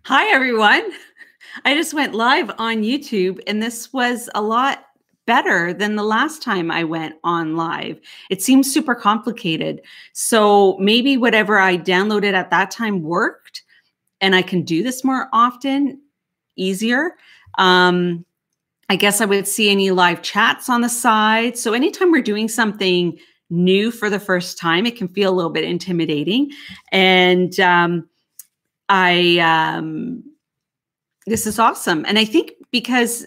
Hi, everyone. I just went live on YouTube, and this was a lot better than the last time I went on live. It seems super complicated. So maybe whatever I downloaded at that time worked, and I can do this more often, easier. I guess I would see any live chats on the side. So anytime we're doing something new for the first time, it can feel a little bit intimidating. And this is awesome. And I think because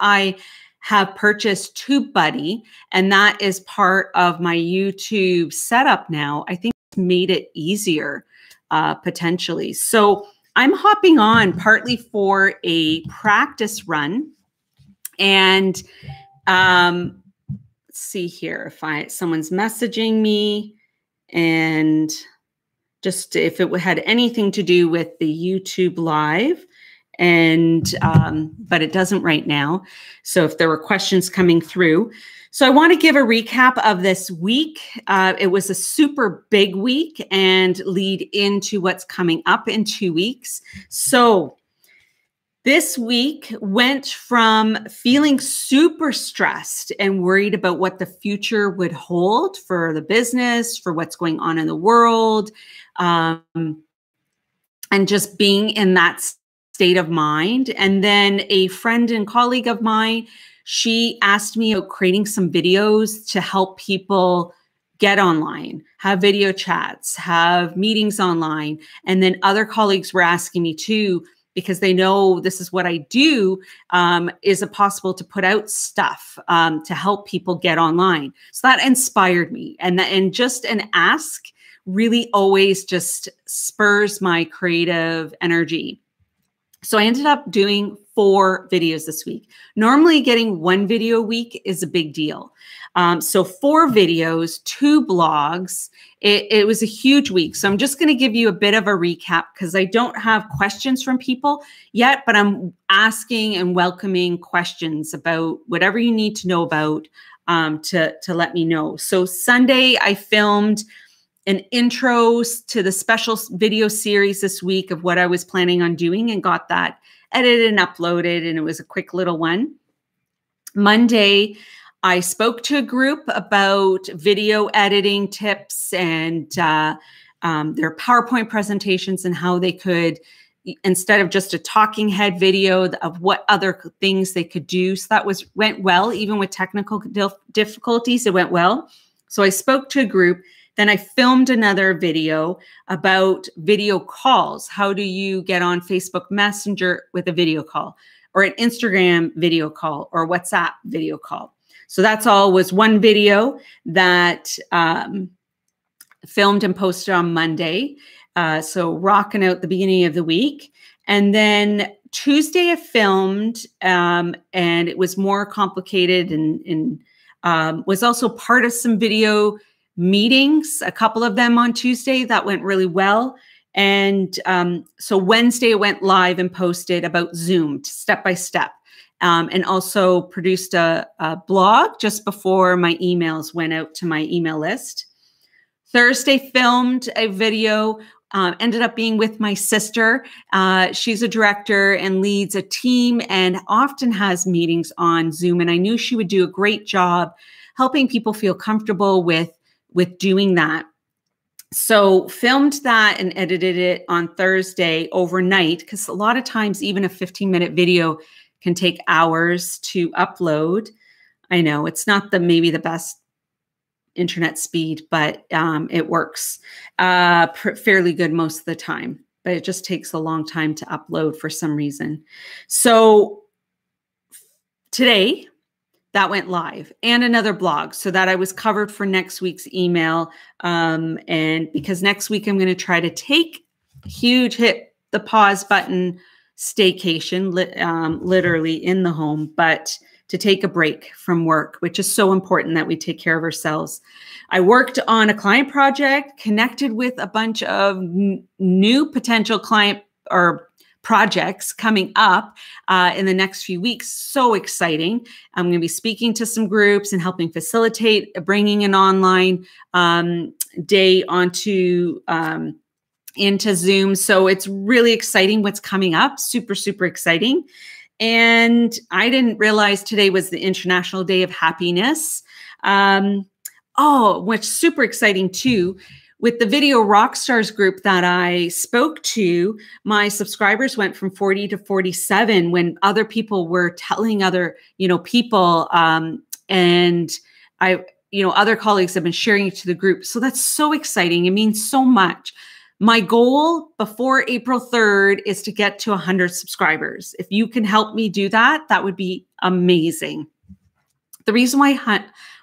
I have purchased TubeBuddy, and that is part of my YouTube setup now, I think it's made it easier potentially. So I'm hopping on partly for a practice run. And let's see here if someone's messaging me, and just if it had anything to do with the YouTube live, and but it doesn't right now. So if there were questions coming through. So I want to give a recap of this week. It was a super big week and lead into what's coming up in 2 weeks. So this week went from feeling super stressed and worried about what the future would hold for the business, for what's going on in the world, and just being in that state of mind. And then a friend and colleague of mine, she asked me about creating some videos to help people get online, have video chats, have meetings online. And then other colleagues were asking me too, because they know this is what I do, is it possible to put out stuff to help people get online? So that inspired me. And just an ask really always just spurs my creative energy. So I ended up doing 4 videos this week. Normally getting 1 video a week is a big deal. So 4 videos, 2 blogs. It was a huge week. So I'm just going to give you a bit of a recap because I don't have questions from people yet, but I'm asking and welcoming questions about whatever you need to know about to let me know. So Sunday, I filmed an intro to the special video series this week of what I was planning on doing and got that edited and uploaded, and it was a quick little one. Monday, I spoke to a group about video editing tips and their PowerPoint presentations and how they could, instead of just a talking head video, of what other things they could do. So that went well, even with technical difficulties, it went well. So I spoke to a group. Then I filmed another video about video calls. How do you get on Facebook Messenger with a video call, or an Instagram video call, or WhatsApp video call? So that's all was one video that filmed and posted on Monday. So rocking out the beginning of the week. And then Tuesday I filmed, and it was more complicated and was also part of some video meetings, a couple of them on Tuesday that went really well. And so Wednesday it went live and posted about Zoom step by step, and also produced a blog just before my emails went out to my email list. Thursday filmed a video, ended up being with my sister. She's a director and leads a team and often has meetings on Zoom. And I knew she would do a great job helping people feel comfortable with doing that. So filmed that and edited it on Thursday overnight, because a lot of times even a 15-minute video can take hours to upload. I know it's not maybe the best internet speed, but it works fairly good most of the time, but it just takes a long time to upload for some reason. So today, that went live, and another blog so that I was covered for next week's email. And because next week I'm going to try to take hit the pause button staycation, literally in the home, but to take a break from work, which is so important that we take care of ourselves. I worked on a client project, connected with a bunch of new potential client or projects coming up in the next few weeks. So exciting. I'm going to be speaking to some groups and helping facilitate bringing an online day onto into Zoom. So it's really exciting what's coming up. Super, super exciting. And I didn't realize today was the International Day of Happiness. Which is super exciting too. With the Video Rockstars group that I spoke to, my subscribers went from 40 to 47 when other people were telling other, people, and other colleagues have been sharing it to the group. So that's so exciting. It means so much. My goal before April 3rd is to get to 100 subscribers. If you can help me do that, that would be amazing. The reason why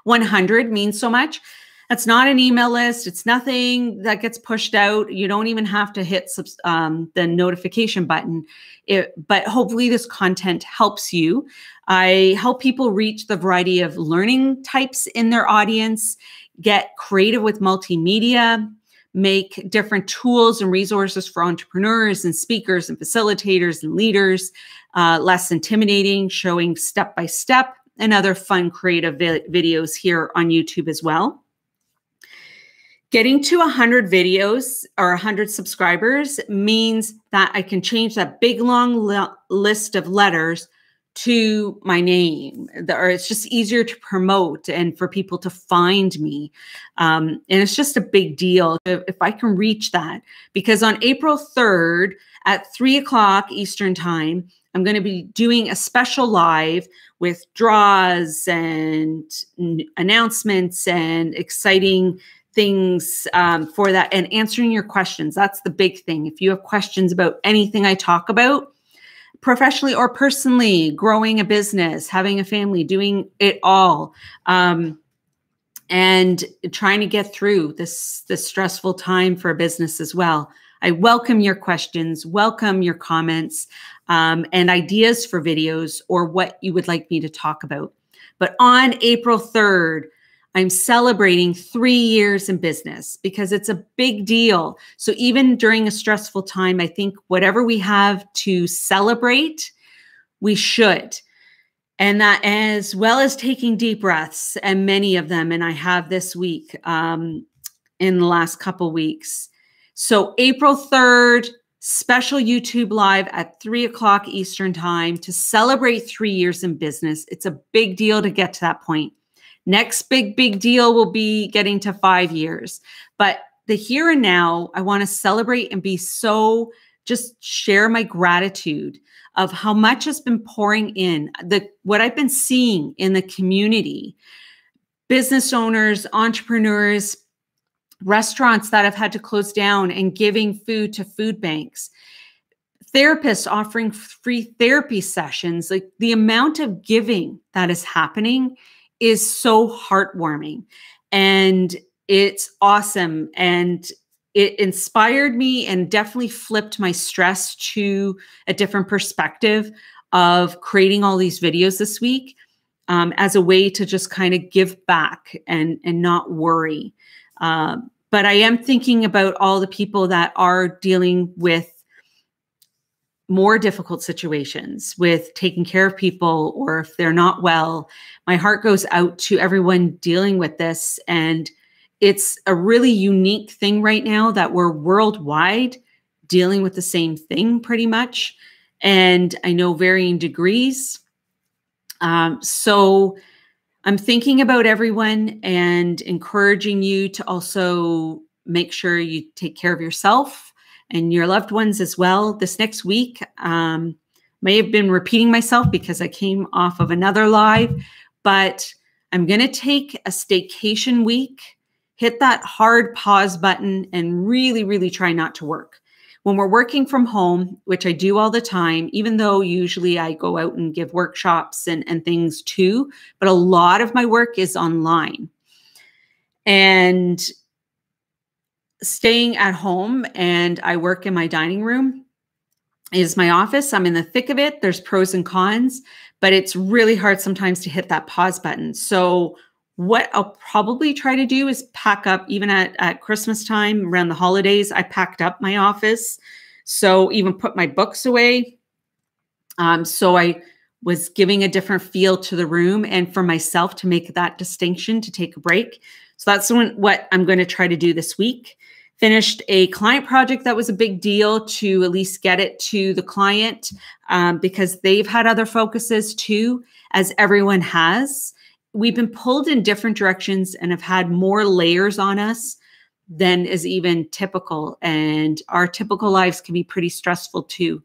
100 means so much, that's not an email list. It's nothing that gets pushed out. You don't even have to hit the notification button. But hopefully this content helps you. I help people reach the variety of learning types in their audience, get creative with multimedia, make different tools and resources for entrepreneurs and speakers and facilitators and leaders less intimidating, showing step-by-step and other fun creative videos here on YouTube as well. Getting to 100 videos or 100 subscribers means that I can change that big long list of letters to my name, or it's just easier to promote and for people to find me. And it's just a big deal if I can reach that, because on April 3rd at 3 o'clock Eastern time, I'm going to be doing a special live with draws and announcements and exciting things for that, and answering your questions. That's the big thing. If you have questions about anything I talk about, professionally or personally, growing a business, having a family, doing it all, and trying to get through this stressful time for a business as well. I welcome your questions, welcome your comments, and ideas for videos or what you would like me to talk about. But on April 3rd, I'm celebrating 3 years in business because it's a big deal. So even during a stressful time, I think whatever we have to celebrate, we should. And that, as well as taking deep breaths, and many of them, and I have this week in the last couple weeks. So April 3rd, special YouTube live at 3 o'clock Eastern time to celebrate 3 years in business. It's a big deal to get to that point. Next big deal will be getting to 5 years. But the here and now, I want to celebrate and just share my gratitude of how much has been pouring in, what I've been seeing in the community, business owners, entrepreneurs, restaurants that have had to close down and giving food to food banks, therapists offering free therapy sessions. Like, the amount of giving that is happening is so heartwarming, and it's awesome. And it inspired me and definitely flipped my stress to a different perspective of creating all these videos this week as a way to just kind of give back and not worry. But I am thinking about all the people that are dealing with more difficult situations with taking care of people, or if they're not well. My heart goes out to everyone dealing with this. And it's a really unique thing right now that we're worldwide dealing with the same thing pretty much. And I know varying degrees. So I'm thinking about everyone and encouraging you to also make sure you take care of yourself and your loved ones as well. This next week, may have been repeating myself because I came off of another live, but I'm going to take a staycation week, hit that hard pause button, and really, really try not to work. When we're working from home, which I do all the time, even though usually I go out and give workshops and things too, but a lot of my work is online. And staying at home, and I work in my dining room, is my office. I'm in the thick of it. There's pros and cons, but it's really hard sometimes to hit that pause button. So what I'll probably try to do is pack up. Even at Christmas time, around the holidays, I packed up my office. So even put my books away. So I was giving a different feel to the room, and for myself to make that distinction, to take a break. So that's what I'm going to try to do this week. Finished a client project that was a big deal to at least get it to the client because they've had other focuses too, as everyone has. We've been pulled in different directions and have had more layers on us than is even typical. And our typical lives can be pretty stressful too.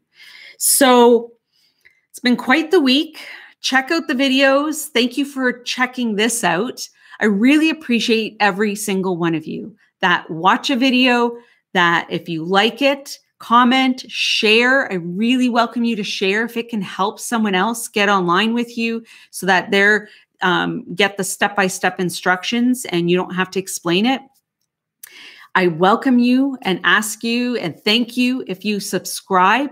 So it's been quite the week. Check out the videos. Thank you for checking this out. I really appreciate every single one of you that watch a video, that if you like it, comment, share. I really welcome you to share if it can help someone else get online with you so that they're get the step-by-step instructions and you don't have to explain it. I welcome you and ask you and thank you if you subscribe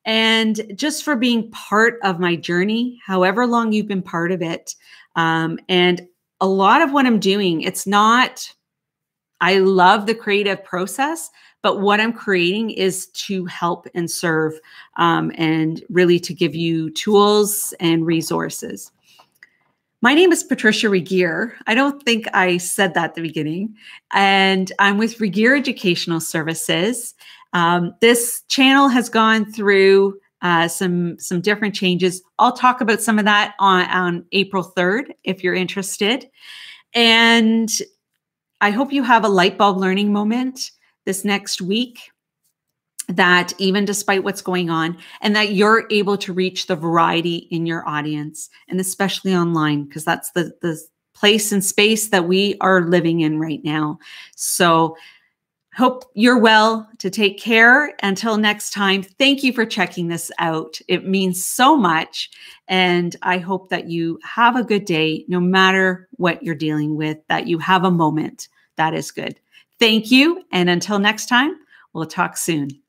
and just for being part of my journey, however long you've been part of it. And a lot of what I'm doing, it's not, I love the creative process, but what I'm creating is to help and serve and really to give you tools and resources. My name is Patricia Regier. I don't think I said that at the beginning. And I'm with Regier Educational Services. This channel has gone through some different changes. I'll talk about some of that on April 3rd, if you're interested. And I hope you have a light bulb learning moment this next week, that even despite what's going on, and that you're able to reach the variety in your audience, and especially online, because that's the place and space that we are living in right now. So hope you're well, to take care. Until next time, thank you for checking this out. It means so much. And I hope that you have a good day, no matter what you're dealing with, that you have a moment that is good. Thank you. And until next time, we'll talk soon.